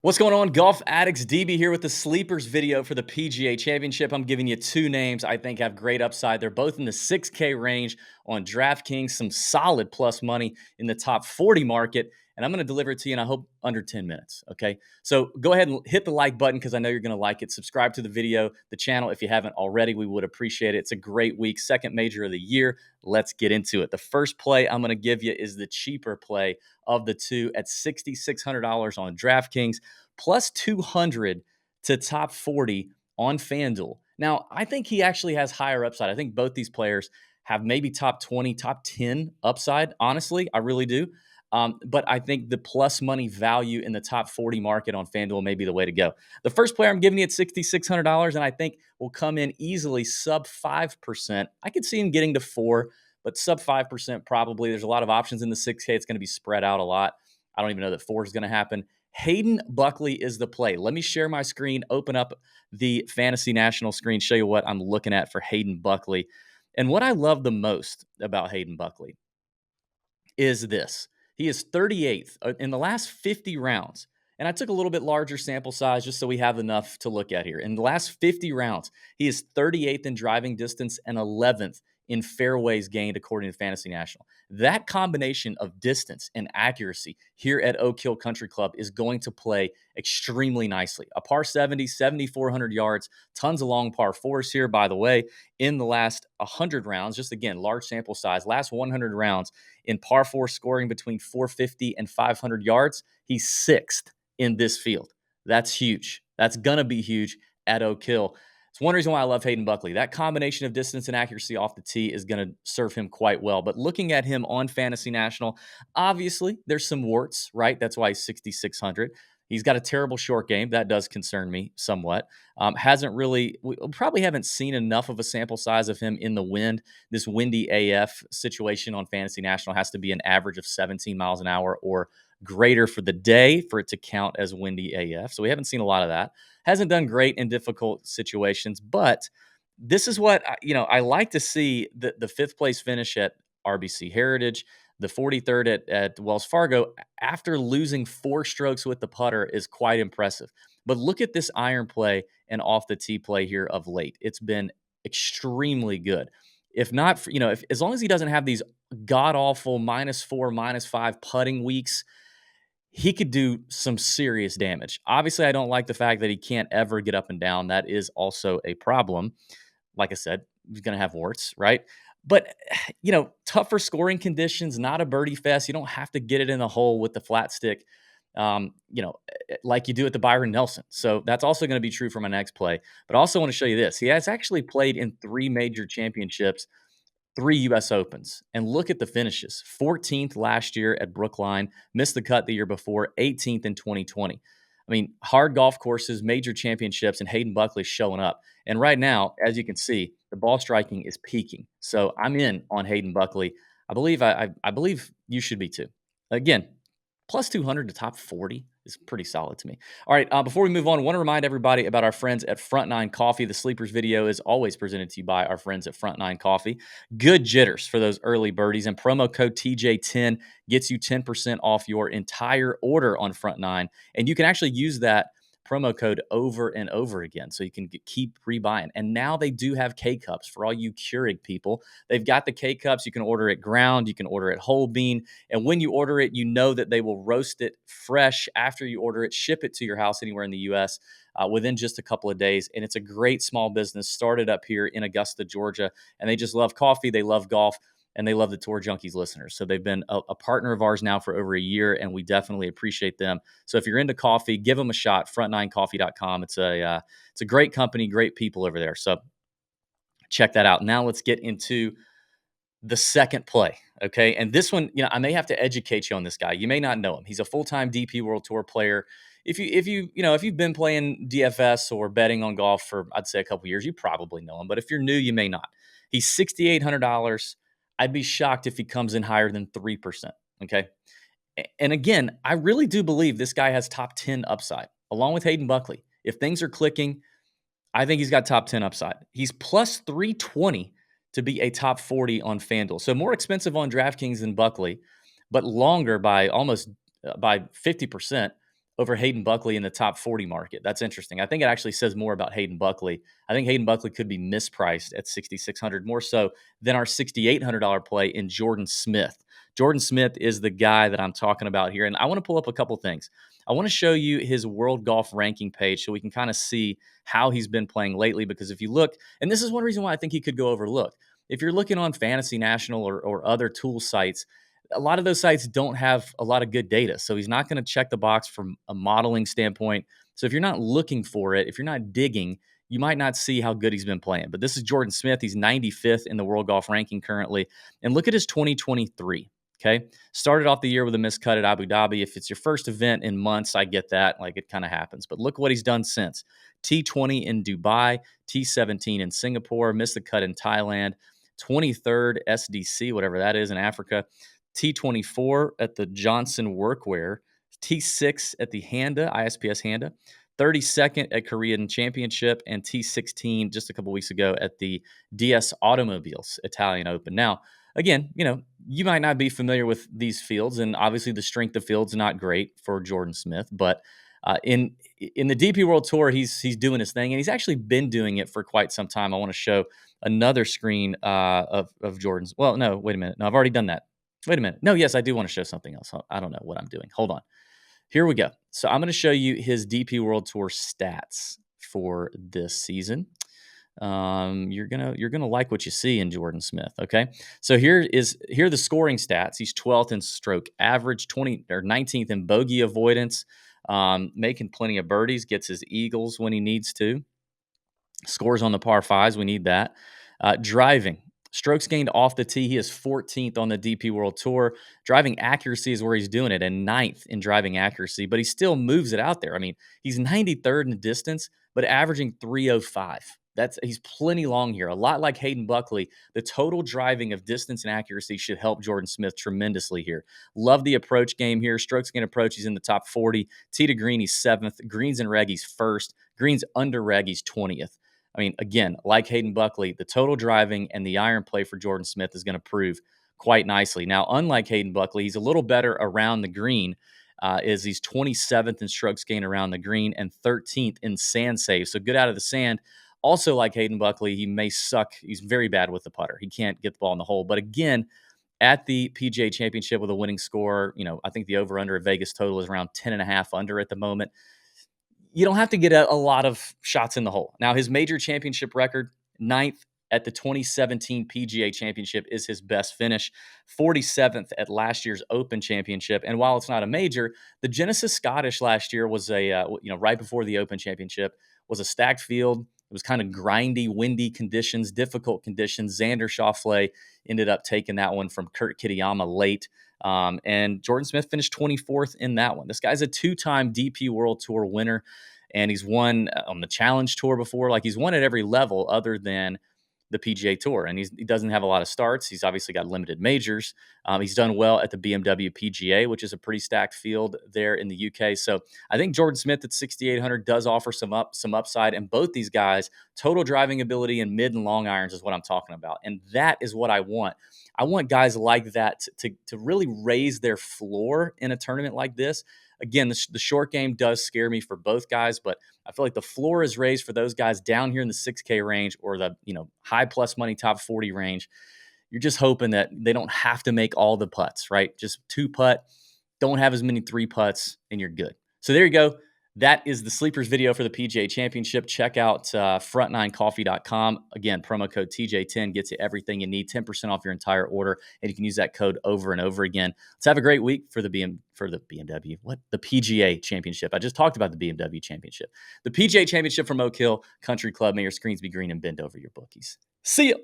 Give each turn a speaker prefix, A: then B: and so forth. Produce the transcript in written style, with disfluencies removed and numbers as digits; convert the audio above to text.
A: What's going on, golf addicts? DB here with the Sleepers video for the PGA Championship. I'm giving you two names I think have great upside. They're both in the 6K range on DraftKings, some solid plus money in the top 40 market, and I'm going to deliver it to you in, I hope, under 10 minutes, okay? So go ahead and hit the like button because I know you're going to like it. Subscribe to the video, the channel, if you haven't already. We would appreciate it. It's a great week, second major of the year. Let's get into it. The first play I'm going to give you is the cheaper play of the two at $6,600 on DraftKings, plus 200 to top 40 on FanDuel. Now, I think he actually has higher upside. I think both these players have maybe top 20, top 10 upside. Honestly, I really do. But I think the plus money value in the top 40 market on FanDuel may be the way to go. The first player I'm giving you at $6,600, and I think will come in easily sub 5%. I could see him getting to 4, but sub 5% probably. There's a lot of options in the 6K. It's going to be spread out a lot. I don't even know that 4 is going to happen. Hayden Buckley is the play. Let me share my screen, open up the Fantasy National screen, show you what I'm looking at for Hayden Buckley. And what I love the most about Hayden Buckley is this. He is 38th in the last 50 rounds. And I took a little bit larger sample size just so we have enough to look at here. In the last 50 rounds, he is 38th in driving distance and 11th in fairways gained, according to Fantasy National. That combination of distance and accuracy here at Oak Hill Country Club is going to play extremely nicely. A par 70, 7,400 yards, tons of long par fours here, by the way, in the last 100 rounds. Just again, large sample size. Last 100 rounds in par 4 scoring between 450 and 500 yards. He's 6th in this field. That's huge. That's going to be huge at Oak Hill. It's one reason why I love Hayden Buckley. That combination of distance and accuracy off the tee is going to serve him quite well. But looking at him on Fantasy National, obviously there's some warts, right? That's why he's 6,600. He's got a terrible short game. That does concern me somewhat. We probably haven't seen enough of a sample size of him in the wind. This windy AF situation on Fantasy National has to be an average of 17 miles an hour or greater for the day for it to count as windy AF. So we haven't seen a lot of that. Hasn't done great in difficult situations, but this is what I like to see. The fifth place finish at RBC Heritage, the 43rd at Wells Fargo after losing 4 strokes with the putter is quite impressive. But look at this iron play and off the tee play here of late. It's been extremely good. If not, if as long as he doesn't have these god awful -4, -5 putting weeks, he could do some serious damage. Obviously, I don't like the fact that he can't ever get up and down. That is also a problem. Like I said, he's going to have warts, right? But, tougher scoring conditions, not a birdie fest. You don't have to get it in the hole with the flat stick, like you do at the Byron Nelson. So that's also going to be true for my next play. But I also want to show you this. He has actually played in 3 major championships, 3 US Opens, and look at the finishes. 14th last year at Brookline, missed the cut the year before, 18th in 2020. I mean, hard golf courses, major championships, and Hayden Buckley showing up. And right now, as you can see, the ball striking is peaking. So I'm in on Hayden Buckley. I believe you should be too. Again, plus 200 to top 40 is pretty solid to me. All right, before we move on, I want to remind everybody about our friends at Front 9 Coffee. The Sleepers video is always presented to you by our friends at Front 9 Coffee. Good jitters for those early birdies, and promo code TJ10 gets you 10% off your entire order on Front 9, and you can actually use that promo code over and over again, so you can keep rebuying. And now they do have K-Cups for all you Keurig people. They've got the K-Cups. You can order it ground. You can order it whole bean. And when you order it, you know that they will roast it fresh after you order it, ship it to your house anywhere in the U.S. Within just a couple of days. And it's a great small business started up here in Augusta, Georgia. And they just love coffee. They love golf. And they love the Tour Junkies listeners. So they've been a partner of ours now for over a year, and we definitely appreciate them. So if you're into coffee, give them a shot, front9coffee.com. It's a great company, great people over there. So check that out. Now let's get into the second play, okay? And this one, I may have to educate you on this guy. You may not know him. He's a full-time DP World Tour player. If you've been playing DFS or betting on golf for, I'd say, a couple years, you probably know him. But if you're new, you may not. He's $6,800. I'd be shocked if he comes in higher than 3%, okay? And again, I really do believe this guy has top 10 upside, along with Hayden Buckley. If things are clicking, I think he's got top 10 upside. He's plus 320 to be a top 40 on FanDuel. So more expensive on DraftKings than Buckley, but longer by almost by 50% over Hayden Buckley in the top 40 market. That's interesting. I think it actually says more about Hayden Buckley. I think Hayden Buckley could be mispriced at 6,600 more so than our $6,800 play in Jordan Smith. Jordan Smith is the guy that I'm talking about here. And I want to pull up a couple things. I want to show you his world golf ranking page so we can kind of see how he's been playing lately. Because if you look, and this is one reason why I think he could go overlooked. If you're looking on Fantasy National or other tool sites, a lot of those sites don't have a lot of good data. So he's not going to check the box from a modeling standpoint. So if you're not looking for it, if you're not digging, you might not see how good he's been playing. But this is Jordan Smith. He's 95th in the world golf ranking currently. And look at his 2023. Okay. Started off the year with a miscut at Abu Dhabi. If it's your first event in months, I get that. Like, it kind of happens. But look what he's done since. T20 in Dubai, T17 in Singapore, missed the cut in Thailand, 23rd SDC, whatever that is, in Africa, T24 at the Johnson Workwear, T6 at the Handa, ISPS Handa, 32nd at Korean Championship, and T16 just a couple weeks ago at the DS Automobiles Italian Open. Now, again, you might not be familiar with these fields, and obviously the strength of field's not great for Jordan Smith, but in the DP World Tour, he's doing his thing, and he's actually been doing it for quite some time. I want to show another screen of Jordan's. Well, no, wait a minute. No, I've already done that. Wait a minute. No, yes, I do want to show something else. I don't know what I'm doing. Hold on. Here we go. So I'm going to show you his DP World Tour stats for this season. You're gonna like what you see in Jordan Smith. Okay, so here are the scoring stats. He's 12th in stroke average, 19th in bogey avoidance, making plenty of birdies, gets his eagles when he needs to, scores on the par fives. We need that. Driving. Strokes gained off the tee, he is 14th on the DP World Tour. Driving accuracy is where he's doing it, and 9th in driving accuracy, but he still moves it out there. I mean, he's 93rd in distance, but averaging 305. He's plenty long here. A lot like Hayden Buckley, the total driving of distance and accuracy should help Jordan Smith tremendously here. Love the approach game here. Strokes gained approach, he's in the top 40. Tee to green, he's 7th. Greens and reg, he's 1st. Greens under reg, he's 20th. I mean, again, like Hayden Buckley, the total driving and the iron play for Jordan Smith is going to prove quite nicely. Now, unlike Hayden Buckley, he's a little better around the green, as he's 27th in strokes gained around the green and 13th in sand save. So good out of the sand. Also, like Hayden Buckley, he may suck. He's very bad with the putter. He can't get the ball in the hole. But again, at the PGA Championship with a winning score, I think the over-under at Vegas total is around 10.5 under at the moment. You don't have to get a lot of shots in the hole. Now, his major championship record, 9th at the 2017 PGA Championship, is his best finish, 47th at last year's Open Championship. And while it's not a major, the Genesis Scottish last year was right before the Open Championship, was a stacked field. It was kind of grindy, windy conditions, difficult conditions. Xander Schauffele ended up taking that one from Kurt Kitayama late. And Jordan Smith finished 24th in that one. This guy's a 2-time DP World Tour winner, and he's won on the Challenge Tour before. Like, he's won at every level other than the PGA Tour, and he doesn't have a lot of starts. He's obviously got limited majors. He's done well at the BMW PGA, which is a pretty stacked field there in the UK. So I think Jordan Smith at 6,800 does offer some upside, and both these guys, total driving ability and mid and long irons is what I'm talking about, and that is what I want. I want guys like that to really raise their floor in a tournament like this. Again, the short game does scare me for both guys, but I feel like the floor is raised for those guys down here in the 6K range or the high plus money top 40 range. You're just hoping that they don't have to make all the putts, right? Just 2-putt, don't have as many 3-putts, and you're good. So there you go. That is the Sleepers video for the PGA Championship. Check out front9coffee.com. Again, promo code TJ10 gets you everything you need, 10% off your entire order, and you can use that code over and over again. Let's have a great week for the BMW. What? The PGA Championship. I just talked about the BMW Championship. The PGA Championship from Oak Hill Country Club. May your screens be green and bend over your bookies. See ya.